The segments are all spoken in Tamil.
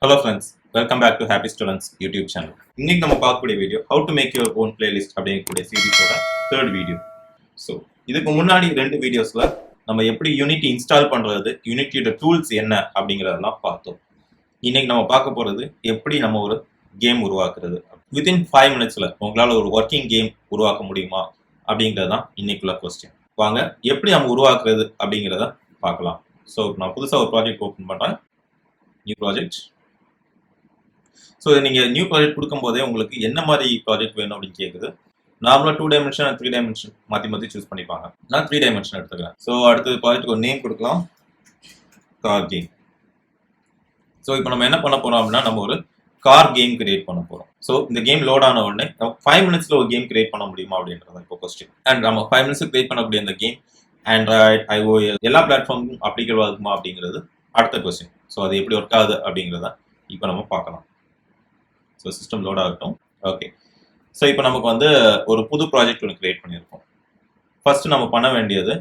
Hello friends, welcome back to Happy Students YouTube channel. இன்னைக்கு நம்ம பார்க்கக்கூடிய video how to make your own playlist அப்படிங்கக்கூடிய சீரிஸோட தேர்ட் வீடியோ. ஸோ இதுக்கு முன்னாடி ரெண்டு வீடியோஸ்ல நம்ம எப்படி யூனிட்டி இன்ஸ்டால் பண்றது, யூனிட்டியோட டூல்ஸ் என்ன அப்படிங்கிறதெல்லாம் பார்த்தோம். இன்னைக்கு நம்ம பார்க்க போறது எப்படி நம்ம ஒரு கேம் உருவாக்குறது. வித்தின் 5 மினிட்ஸ்ல உங்களால் ஒரு ஒர்க்கிங் கேம் உருவாக்க முடியுமா அப்படிங்கிறது தான் இன்னைக்குள்ள கொஸ்டின். வாங்க எப்படி நம்ம உருவாக்குறது அப்படிங்கிறத பார்க்கலாம். ஸோ நான் புதுசாக ஒரு ப்ராஜெக்ட் ஓப்பன் பண்ணுறேன். New project. ஸோ நீங்கள் நியூ ப்ராஜெக்ட் கொடுக்கும்போதே உங்களுக்கு என்ன மாதிரி ப்ராஜெக்ட் வேணும் அப்படின்னு கேட்குது. நார்மலாக 2 டைமென்ஷன் அண்ட் 3 டைமென்ஷன் மாற்றி சூஸ் பண்ணிப்பாங்க. நான் 3 டைமென்ஷன் எடுத்துக்கிறேன். ஸோ அடுத்த ப்ராஜெக்ட்டுக்கு ஒரு நேம் கொடுக்கலாம், கார் கேம். ஸோ இப்போ நம்ம என்ன பண்ண போகிறோம் அப்படின்னா நம்ம ஒரு கார் கேம் கிரியேட் பண்ண போகிறோம். ஸோ இந்த கேம் லோட் ஆன உடனே 5 மினிட்ஸில் ஒரு கேம் கிரியேட் பண்ண முடியுமா அப்படின்றது இப்போ கொஸ்டின். அண்ட் நம்ம 5 மினிட்ஸ் கிரியேட் பண்ணக்கூடிய இந்த கேம் ஆண்ட்ராய்ட், iOS எல்லா பிளாட்ஃபார்முக்கும் அப்ளிகபிள் ஆகுமா அப்படிங்கிறது அடுத்த கொஸ்டின். ஸோ அது எப்படி ஒர்க் ஆகுது அப்படிங்கிறத இப்போ நம்ம பார்க்கலாம். ஸோ சிஸ்டம் லோட் ஆகட்டும். ஓகே, ஸோ இப்போ நமக்கு வந்து ஒரு புது ப்ராஜெக்ட் ஒன்று கிரியேட் பண்ணியிருக்கோம். ஃபர்ஸ்ட் நம்ம பண்ண வேண்டியது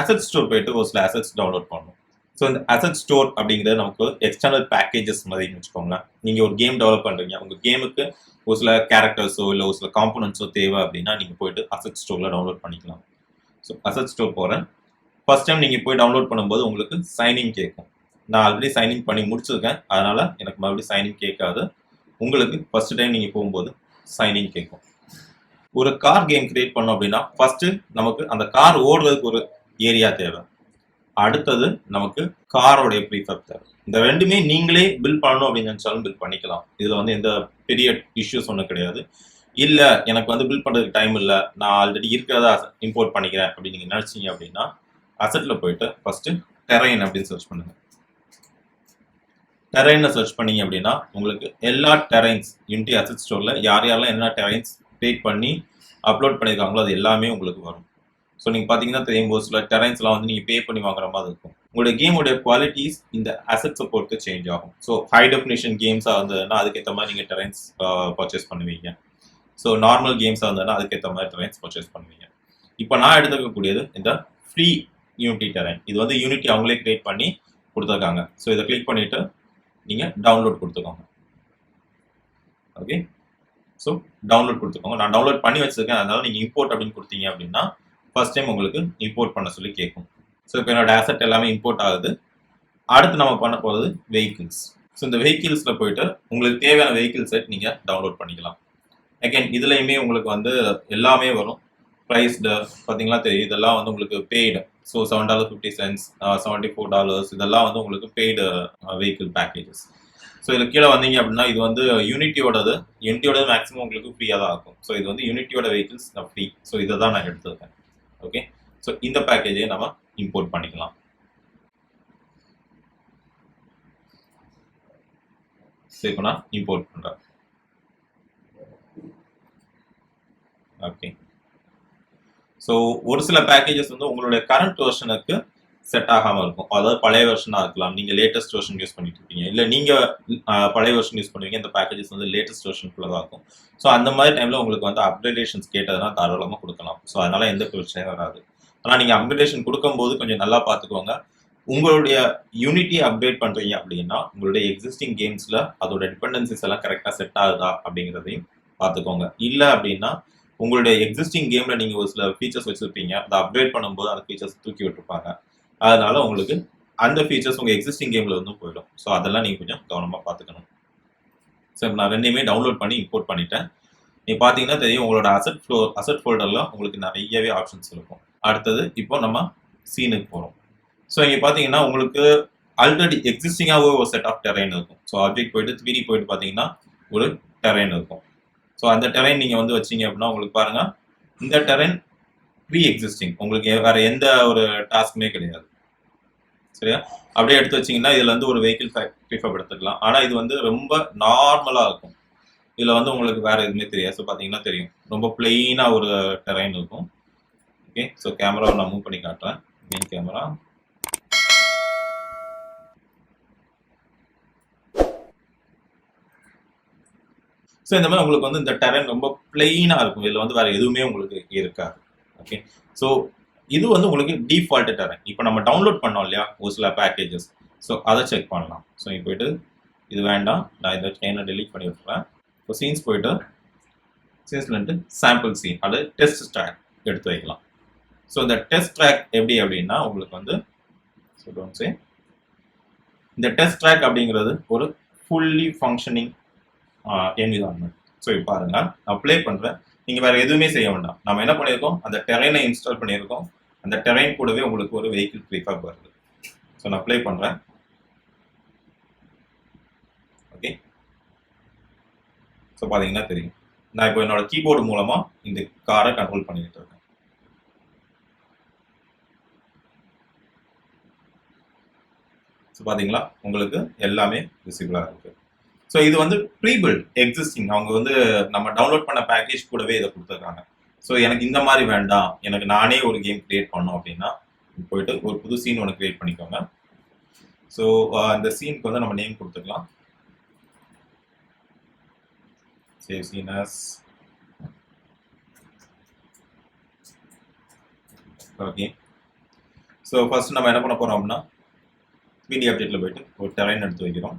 அசெட் ஸ்டோர் போயிட்டு ஒரு சில அசெட்ஸ் டவுன்லோட் பண்ணணும். ஸோ இந்த அசெட் ஸ்டோர் அப்படிங்கிறது நமக்கு எக்ஸ்டர்னல் பேக்கேஜஸ் மாதிரின்னு வச்சுக்கோங்களேன். நீங்கள் ஒரு கேம் டெவலப் பண்ணுறீங்க, உங்கள் கேமுக்கு ஒரு சில கேரக்டர்ஸோ இல்லை ஒரு சில காம்போனன்ட்ஸோ தேவை அப்படின்னா நீங்கள் போயிட்டு அசெட் ஸ்டோரில் டவுன்லோட் பண்ணிக்கலாம். ஸோ அசெட் ஸ்டோர் போகிறேன். ஃபர்ஸ்ட் டைம் நீங்கள் போய் டவுன்லோட் பண்ணும்போது உங்களுக்கு சைன்இன் கேட்கும். நான் ஆல்ரெடி சைன்இன் பண்ணி முடிச்சிருக்கேன், அதனால எனக்கு மறுபடியும் சைன்இன் கேட்காது. உங்களுக்கு ஃபர்ஸ்ட் டைம் நீங்கள் போகும்போது சைன்இன் கேட்கும். ஒரு கார் கேம் கிரியேட் பண்ணோம் அப்படின்னா ஃபர்ஸ்ட் நமக்கு அந்த கார் ஓடுறதுக்கு ஒரு ஏரியா தேவை. அடுத்தது நமக்கு காரோடைய ப்ரீஃபப் தேவை. இந்த ரெண்டுமே நீங்களே பில்ட் பண்ணணும் அப்படின்னு நினைச்சாலும் பில்ட் பண்ணிக்கலாம். இதில் வந்து எந்த பெரிய இஷ்யூஸ் ஒன்றும் கிடையாது. இல்லை எனக்கு வந்து பில்ட் பண்ணுறதுக்கு டைம் இல்லை, நான் ஆல்ரெடி இருக்கிறதா இம்போர்ட் பண்ணிக்கிறேன் அப்படின்னு நீங்கள் நினச்சிங்க அப்படின்னா அசெட்டில் போயிட்டு ஃபர்ஸ்ட் டெரைன் அப்படின்னு சர்ச் பண்ணுங்க. டெரைனை சர்ச் பண்ணீங்க அப்படின்னா உங்களுக்கு எல்லா டெரைன்ஸ் யூனிட்டி அசெட் ஸ்டோரில் யாரெல்லாம் என்ன டெரைன்ஸ் கிரியேட் பண்ணி அப்லோட் பண்ணியிருக்காங்களோ அது எல்லாமே உங்களுக்கு வரும். ஸோ நீங்கள் பார்த்தீங்கன்னா தெரியும், ஒரு சில டெரைன்ஸ்லாம் வந்து நீங்கள் பே பண்ணி வாங்குற மாதிரி இருக்கும். உங்களுடைய கேமோடைய குவாலிட்டிஸ் இந்த அசெட்ஸை பொறுத்து சேஞ்ச் ஆகும். ஸோ ஹை டெஃபினிஷன் கேம்ஸாக இருந்ததுன்னா அதுக்கேற்ற மாதிரி நீங்கள் டெரைன்ஸ் பர்ச்சேஸ் பண்ணுவீங்க. ஸோ நார்மல் கேம்ஸாக இருந்ததுன்னா அதுக்கேற்ற மாதிரி டெரைன்ஸ் பர்ச்சேஸ் பண்ணுவீங்க. இப்போ நான் எடுத்துக்கக்கூடியது இந்த ஃப்ரீ யூனிட்டி டெரைன். இது வந்து யூனிட்டி அவங்களே கிரியேட் பண்ணி கொடுத்துருக்காங்க. ஸோ இதை கிளிக் பண்ணிவிட்டு நீங்கள் டவுன்லோட் கொடுத்துக்கோங்க. ஓகே, ஸோ டவுன்லோட் கொடுத்துக்கோங்க. நான் டவுன்லோட் பண்ணி வச்சிருக்கேன், அதனால நீங்கள் இம்போர்ட் அப்படின்னு கொடுத்தீங்க அப்படின்னா ஃபர்ஸ்ட் டைம் உங்களுக்கு இம்போர்ட் பண்ண சொல்லி கேட்கும். ஸோ இப்போ என்னோட ஆசெட் எல்லாமே இம்போர்ட் ஆகுது. அடுத்து நம்ம பண்ண போகிறது வெஹிக்கிள்ஸ். ஸோ இந்த வெஹிக்கிள்ஸில் போயிட்டு உங்களுக்கு தேவையான வெஹிக்கிள் செட் நீங்கள் டவுன்லோட் பண்ணிக்கலாம். அகேன் இதுலையுமே உங்களுக்கு வந்து எல்லாமே வரும். ப்ரைஸ்டு பார்த்தீங்களா தெரியும், இதெல்லாம் வந்து உங்களுக்கு பெய்டு. ஸோ $7.50, $74 இதெல்லாம் வந்து உங்களுக்கு பெய்டு வெஹிக்கிள் பேக்கேஜஸ். ஸோ இதில் கீழே வந்தீங்க அப்படின்னா இது வந்து யூனிட்டியோடது மேக்ஸிமம் உங்களுக்கு ஃப்ரீயாக தான் இருக்கும். ஸோ இது வந்து யூனிட்டியோட வெஹிக்கிள்ஸ் ஃப்ரீ. ஸோ இதை தான் நான் எடுத்துருக்கேன். ஓகே, ஸோ இந்த பேக்கேஜை நம்ம இம்போர்ட் பண்ணிக்கலாம். ஸோ இப்போ நான் இம்போர்ட் பண்ணுறேன். ஓகே, ஸோ ஒரு சில பேக்கேஜஸ் வந்து உங்களுடைய கரண்ட் வெர்ஷனுக்கு செட் ஆகாமல் இருக்கும். அதாவது பழைய வெர்ஷனாக இருக்கலாம், நீங்கள் லேட்டஸ்ட் வெர்ஷன் யூஸ் பண்ணிட்டு இருக்கீங்க, இல்லை நீங்கள் பழைய வெர்ஷன் யூஸ் பண்ணுவீங்க, இந்த பேக்கேஜஸ் வந்து லேட்டஸ்ட் வெர்ஷனுக்குள்ள தான் இருக்கும். ஸோ அந்த மாதிரி டைமில் உங்களுக்கு வந்து அப்கிரேடேஷன்ஸ் கேட்டதுனா தாராளமாக கொடுக்கலாம். ஸோ அதனால் எந்த பிரச்சனையும் வராது. ஆனால் நீங்கள் அப்கிரேடேஷன் கொடுக்கும்போது கொஞ்சம் நல்லா பார்த்துக்கோங்க. உங்களுடைய யூனிட்டி அப்டேட் பண்ணுறீங்க அப்படின்னா உங்களுடைய எக்ஸிஸ்டிங் கேம்ஸில் அதோட டிபெண்டன்சிஸ் எல்லாம் கரெக்டாக செட் ஆகுதா அப்படிங்கிறதையும் பார்த்துக்கோங்க. இல்லை அப்படின்னா உங்களுடைய எக்ஸிஸ்டிங் கேமில் நீங்கள் ஒரு சில ஃபீச்சர்ஸ் வச்சுருப்பீங்க, அதை அப்கிரேட் பண்ணும்போது அந்த ஃபீச்சர்ஸ் தூக்கி விட்டுருப்பாங்க. அதனால உங்களுக்கு அந்த ஃபீச்சர்ஸ் உங்கள் எக்ஸிஸ்டிங் கேமில் வந்து போயிடும். ஸோ அதெல்லாம் நீங்கள் கொஞ்சம் கவனமாக பார்த்துக்கணும். ஸோ நான் ரெண்டையுமே டவுன்லோட் பண்ணி இம்போர்ட் பண்ணிட்டேன். நீங்கள் பார்த்தீங்கன்னா தெரியும், உங்களோட அசெட் ஃபோல்டரில் உங்களுக்கு நிறையவே ஆப்ஷன்ஸ் இருக்கும். அடுத்தது இப்போ நம்ம சீனுக்கு போகிறோம். ஸோ இங்கே பார்த்தீங்கன்னா உங்களுக்கு ஆல்ரெடி எக்ஸிஸ்டிங்காகவே ஒரு செட் ஆஃப் டெரைன் இருக்கும். ஸோ ஆப்ஜெக்ட் போயிட்டு 3D போயிட்டு பார்த்தீங்கன்னா ஒரு டெரைன் இருக்கும். ஸோ அந்த டெரைன் நீங்கள் வந்து வச்சிங்க அப்படின்னா உங்களுக்கு பாருங்கள், இந்த டெரைன் ப்ரீ எக்ஸிஸ்டிங், உங்களுக்கு வேறு எந்த ஒரு டாஸ்க்குமே கிடையாது. சரியா, அப்படியே எடுத்து வச்சிங்கன்னா இதில் வந்து ஒரு வெஹிக்கிள் ப்ரீஃபப் எடுத்துக்கலாம். ஆனால் இது வந்து ரொம்ப நார்மலாக இருக்கும். இதில் வந்து உங்களுக்கு வேறு எதுவுமே தெரியாது. ஸோ பார்த்தீங்கன்னா தெரியும், ரொம்ப பிளெயினாக ஒரு டெரைன் இருக்கும். ஓகே, ஸோ கேமராவை நான் மூவ் பண்ணி காட்டுறேன். Main camera. ஸோ இந்த மாதிரி உங்களுக்கு வந்து இந்த டெரைன் ரொம்ப பிளெயினாக இருக்கும். இதில் வந்து வேறு எதுவுமே உங்களுக்கு இருக்காது. ஓகே, ஸோ இது வந்து உங்களுக்கு டிஃபால்ட் டெரைன். இப்போ நம்ம டவுன்லோட் பண்ணோம் இல்லையா ஒரு சில பேக்கேஜஸ், ஸோ அதை செக் பண்ணலாம். ஸோ இங்கே போயிட்டு இது வேண்டாம், நான் இந்த செயினை டெலீட் பண்ணி விட்டுறேன். இப்போ சீன்ஸ் போயிட்டு சீன்ஸ்லேருந்து சாம்பிள் சீன் அது டெஸ்ட் ட்ராக் எடுத்து வைக்கலாம். ஸோ இந்த டெஸ்ட் ட்ராக் எப்படி அப்படின்னா உங்களுக்கு வந்து இந்த டெஸ்ட் ட்ராக் அப்படிங்கிறது ஒரு ஃபுல்லி ஃபங்க்ஷனிங் என்விரான்மெண்ட். ஸோ இப்போ பாருங்க, நான் ப்ளே பண்ணுறேன், நீங்கள் வேறு எதுவுமே செய்ய வேண்டாம். நம்ம என்ன பண்ணியிருக்கோம், அந்த டெரைனை இன்ஸ்டால் பண்ணியிருக்கோம். அந்த டெரைன் கூடவே உங்களுக்கு ஒரு வெஹிக்கிள் ப்ரீஃபாப் வருது. ஸோ நான் ப்ளே பண்ணுறேன். ஓகே, ஸோ பார்த்தீங்கன்னா தெரியும், நான் இப்போ என்னோட கீபோர்டு மூலமாக இந்த காரை கண்ட்ரோல் பண்ணிக்கிட்டு இருக்கேன். ஸோ பார்த்தீங்களா, உங்களுக்கு எல்லாமே விசிபிளாக இருக்கு. ஸோ இது வந்து ப்ரீபில்ட் எக்ஸிஸ்டிங், அவங்க வந்து நம்ம டவுன்லோட் பண்ண பேக்கேஜ் கூடவே இதை கொடுத்துருக்காங்க. ஸோ எனக்கு இந்த மாதிரி வேண்டாம், எனக்கு நானே ஒரு கேம் கிரியேட் பண்ணோம் அப்படின்னா போயிட்டு ஒரு புது சீன் ஒன்று கிரியேட் பண்ணிக்கோங்க. ஸோ அந்த சீனுக்கு வந்து நம்ம நேம் கொடுத்துக்கலாம். Save scene as. Okay, so first நம்ம என்ன பண்ண போறோம் அப்படின்னா 3D ஆப்ஜெக்ட்ல போயிட்டு ஒரு டெரைன் எடுத்து வைக்கிறோம்.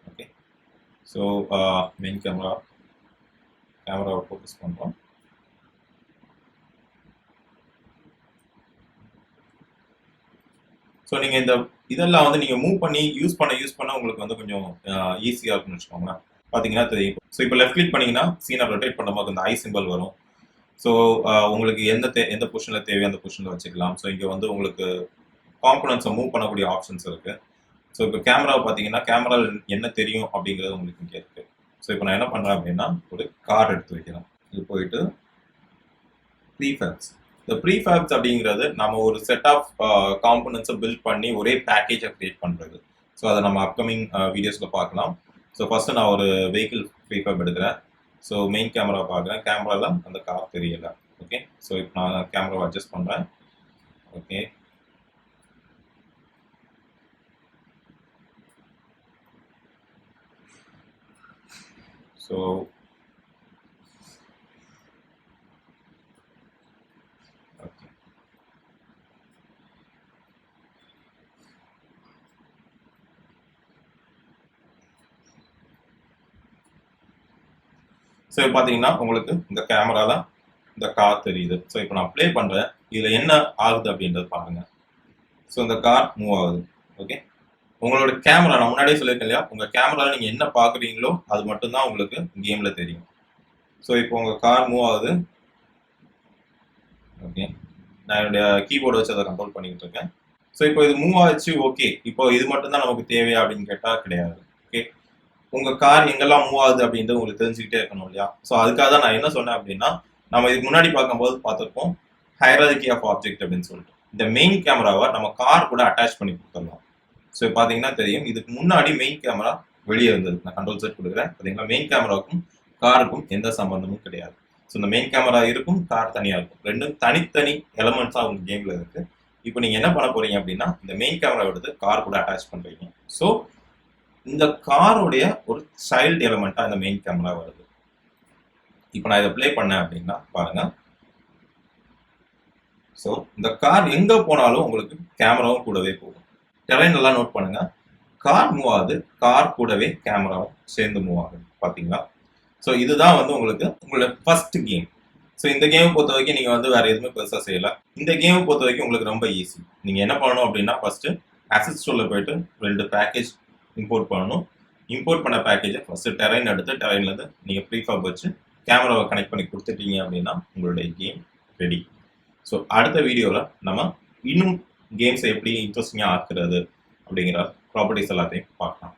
ஓகே, ஸோ மெயின் கேமராவை ஃபோக்கஸ் பண்ணுறோம். ஸோ நீங்கள் இந்த இதெல்லாம் வந்து நீங்கள் மூவ் பண்ணி யூஸ் பண்ண உங்களுக்கு வந்து கொஞ்சம் ஈஸியாக இருக்குன்னு வச்சுக்கோங்களேன். பார்த்தீங்கன்னா தெரியும். ஸோ இப்போ லெஃப்ட் கிளிக் பண்ணிங்கன்னா சீனை ரொட்டேட் பண்ணும்போது அந்த ஐ சிம்பிள் வரும். ஸோ உங்களுக்கு எந்த பொசிஷனில் தேவையோ அந்த பொசிஷனில் வச்சுக்கலாம். ஸோ இங்கே வந்து உங்களுக்கு காம்பனன்ட்ஸை மூவ் பண்ணக்கூடிய ஆப்ஷன்ஸ் இருக்குது. ஸோ இப்போ கேமராவை பார்த்தீங்கன்னா கேமராவில் என்ன தெரியும் அப்படிங்கிறது உங்களுக்கு இங்கே இருக்குது. ஸோ இப்போ நான் என்ன பண்ணுறேன் அப்படின்னா ஒரு கார் எடுத்து வைக்கிறேன். இது போயிட்டு ப்ரீஃபேப்ஸ். இந்த ப்ரீஃபேப்ஸ் அப்படிங்கிறது நம்ம ஒரு செட் ஆஃப் காம்பனன்ட்ஸை பில்ட் பண்ணி ஒரே பேக்கேஜை கிரியேட் பண்ணுறது. ஸோ அதை நம்ம அப்கமிங் வீடியோஸில் பார்க்கலாம். ஸோ ஃபஸ்ட்டு நான் ஒரு வெஹிக்கிள் ப்ரீஃபேப் எடுக்கிறேன். ஸோ மெயின் கேமரா பார்க்குறேன், கேமராவில் அந்த கார் தெரியல. ஓகே, ஸோ இப்போ நான் கேமராவை அட்ஜஸ்ட் பண்ணுறேன். ஓகே, ஸோ ஓகே, ஸோ இப்போ பார்த்தீங்கன்னா உங்களுக்கு இந்த கேமராவில் இந்த கார் தெரியுது. ஸோ இப்போ நான் ப்ளே பண்ணுறேன், இதில் என்ன ஆகுது அப்படின்றது பாருங்கள். ஸோ இந்த கார் மூவ் ஆகுது. ஓகே, உங்களோட கேமரா நான் முன்னாடியே சொல்லியிருக்கேன் இல்லையா, உங்கள் கேமராவில் நீங்கள் என்ன பார்க்குறீங்களோ அது மட்டும்தான் உங்களுக்கு கேமில் தெரியும். ஸோ இப்போ உங்கள் கார் மூவ் ஆகுது. ஓகே, நான் என்னுடைய கீபோர்டு வச்சு அதை கண்ட்ரோல் பண்ணிக்கிட்டு இருக்கேன். ஸோ இப்போ இது மூவ் ஆச்சு. ஓகே, இப்போ இது மட்டும்தான் நமக்கு தேவையா அப்படின்னு கேட்டால் கிடையாது. ஓகே, உங்கள் கார் எங்கெல்லாம் மூவ் ஆகுது அப்படின்றது உங்களுக்கு தெரிஞ்சுக்கிட்டே இருக்கணும் இல்லையா. ஸோ அதுக்காக தான் நான் என்ன சொன்னேன் அப்படின்னா, நம்ம இதுக்கு முன்னாடி பார்க்கும்போது பார்த்துருப்போம் ஹைரார்கி ஆஃப் ஆப்ஜெக்ட் அப்படின்னு சொல்லிட்டு. இந்த மெயின் கேமராவை நம்ம கார் கூட அட்டாச் பண்ணி கொடுத்துடலாம். ஸோ பார்த்தீங்கன்னா தெரியும், இதுக்கு முன்னாடி மெயின் கேமரா வெளியே இருந்தது. நான் கண்ட்ரோல் செட் கொடுக்குறேன். பார்த்தீங்கன்னா மெயின் கேமராவுக்கும் காருக்கும் எந்த சம்பந்தமும் கிடையாது. ஸோ இந்த மெயின் கேமரா இருக்கும், கார் தனியாக இருக்கும். ரெண்டும் தனித்தனி எலமெண்ட்ஸாக உங்கள் கேமில் இருக்குது. இப்போ நீங்கள் என்ன பண்ண போறீங்க அப்படின்னா இந்த மெயின் கேமரா எடுத்து கார் கூட அட்டாச் பண்ணுறீங்க. ஸோ இந்த காரோடைய ஒரு சைல்டு எலமெண்ட்டாக இந்த மெயின் கேமரா வருது. இப்போ நான் இதை ப்ளே பண்ணேன் அப்படின்னா பாருங்க. ஸோ இந்த கார் எங்கே போனாலும் உங்களுக்கு கேமராவும் கூடவே போகும். டெரைன் நல்லா நோட் பண்ணுங்க, கார் மூவ் ஆகுது, கார் கூடவே கேமராவும் சேர்ந்து மூவ் ஆகுது. பார்த்தீங்களா? ஸோ இதுதான் வந்து உங்களுக்கு உங்களோட ஃபர்ஸ்ட் கேம். ஸோ இந்த கேமை பொறுத்த வரைக்கும் நீங்கள் வந்து வேறு எதுவுமே பெருசாக செய்யலை. இந்த கேமை பொறுத்த வரைக்கும் உங்களுக்கு ரொம்ப ஈஸி. நீங்கள் என்ன பண்ணணும் அப்படின்னா ஃபஸ்ட்டு அசெட் ஸ்டோரில் போயிட்டு 2 பேக்கேஜ் இம்போர்ட் பண்ணணும். இம்போர்ட் பண்ண பேக்கேஜை ஃபஸ்ட்டு டெரைன் எடுத்து டெரைன்லேருந்து நீங்கள் ப்ரீஃபாப் வச்சு கேமராவை கனெக்ட் பண்ணி கொடுத்துட்டீங்க அப்படின்னா உங்களுடைய கேம் ரெடி. ஸோ அடுத்த வீடியோவில் நம்ம இன்னும் கேம்ஸை எப்படி இன்ட்ரெஸ்டிங்காக ஆக்குறது அப்படிங்கிற ப்ராப்பர்ட்டிஸ் எல்லாத்தையும் பார்க்கலாம்.